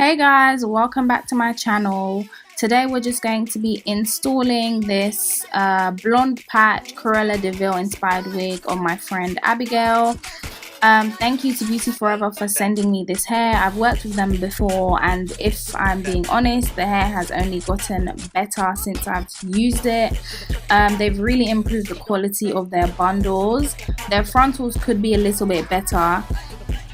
Hey guys, welcome back to my channel. Today we're just going to be installing this blonde patch Cruella de Vil inspired wig on my friend Abigail. Thank you to Beauty Forever for sending me this hair. I've worked with them before, and if I'm being honest, the hair has only gotten better since I've used it. They've really improved the quality of their bundles. Their frontals could be a little bit better.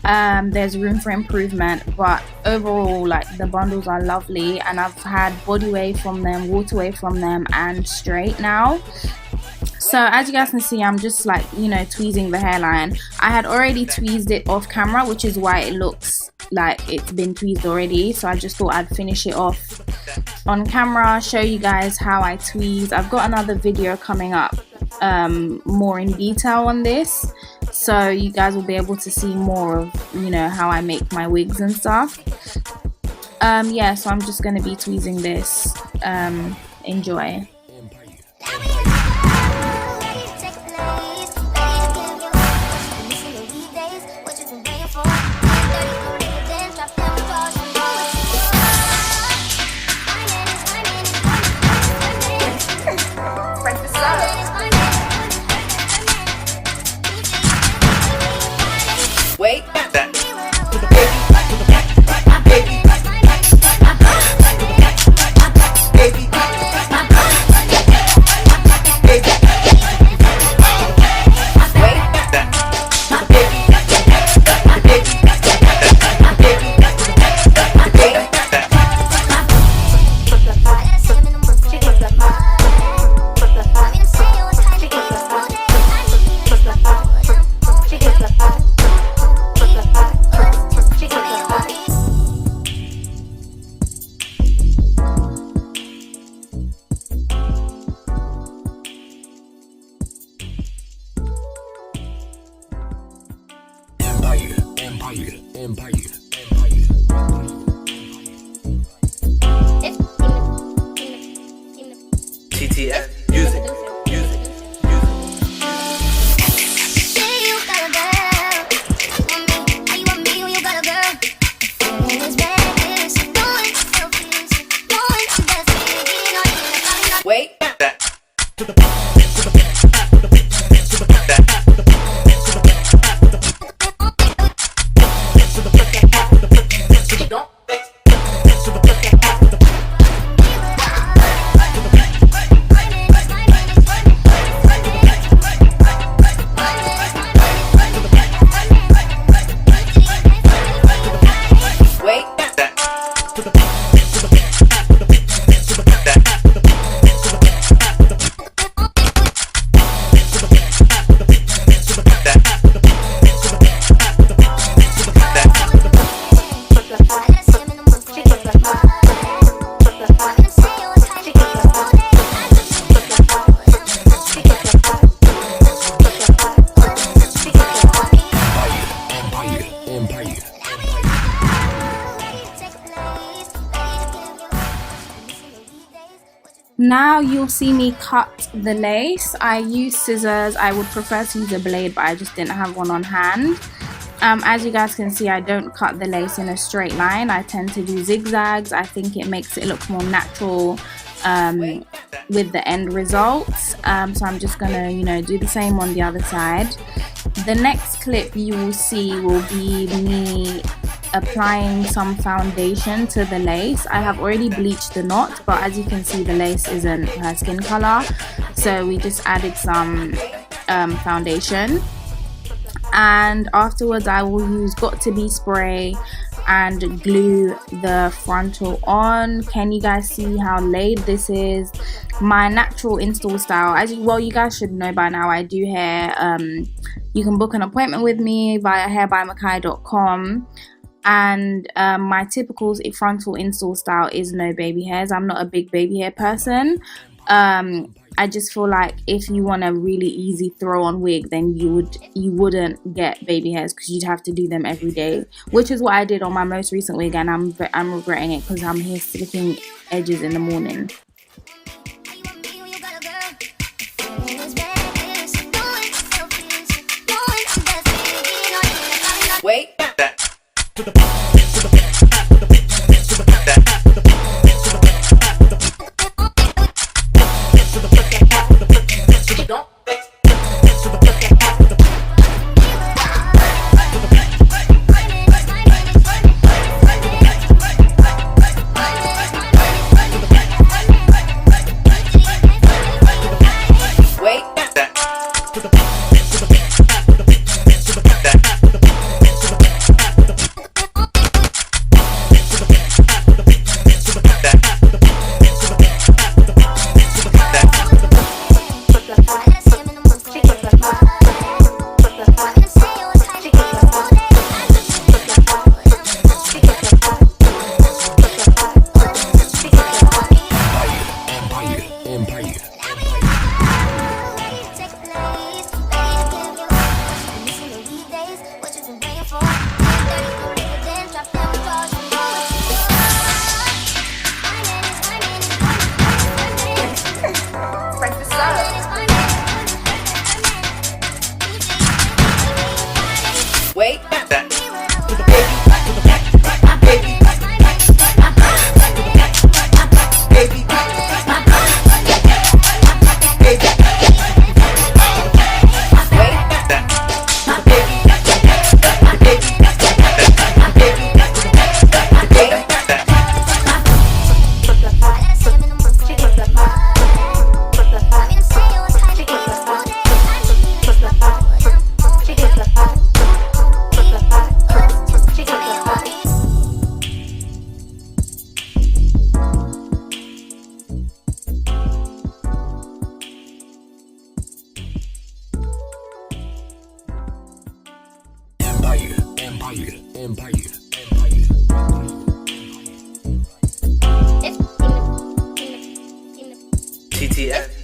There's room for improvement, but overall, like, the bundles are lovely, and I've had body wave from them, water wave from them, and straight now. So as you guys can see, I'm just like, tweezing the hairline. I had already tweezed it off camera, which is why it looks like it's been tweezed already. So I just thought I'd finish it off on camera, show you guys how I tweeze. I've got another video coming up more in detail on this, so you guys will be able to see more of how I make my wigs and stuff. Yeah, so I'm just going to be tweezing this. Enjoy. Wait. TTF, use it. Wait. Now you'll see me cut the lace. I use scissors. I would prefer to use a blade, but I just didn't have one on hand. As you guys can see, I don't cut the lace in a straight line. I tend to do zigzags. I think it makes it look more natural with the end results. So I'm just gonna do the same on the other side. The next clip you will see will be me applying some foundation to the lace. I have already bleached the knot, but as you can see, the lace isn't her skin color, so we just added some foundation. And afterwards I will use Got To Be spray and glue the frontal on. Can you guys see how laid this is? My natural install style, as you guys should know by now, I do hair. You can book an appointment with me via hairbymakai.com. And my typical frontal install style is no baby hairs. I'm not a big baby hair person. I just feel like if you want a really easy throw on wig, then you wouldn't get baby hairs, because you'd have to do them every day, which is what I did on my most recent wig, and I'm regretting it because I'm here slicking edges in the morning. Wait. TTF.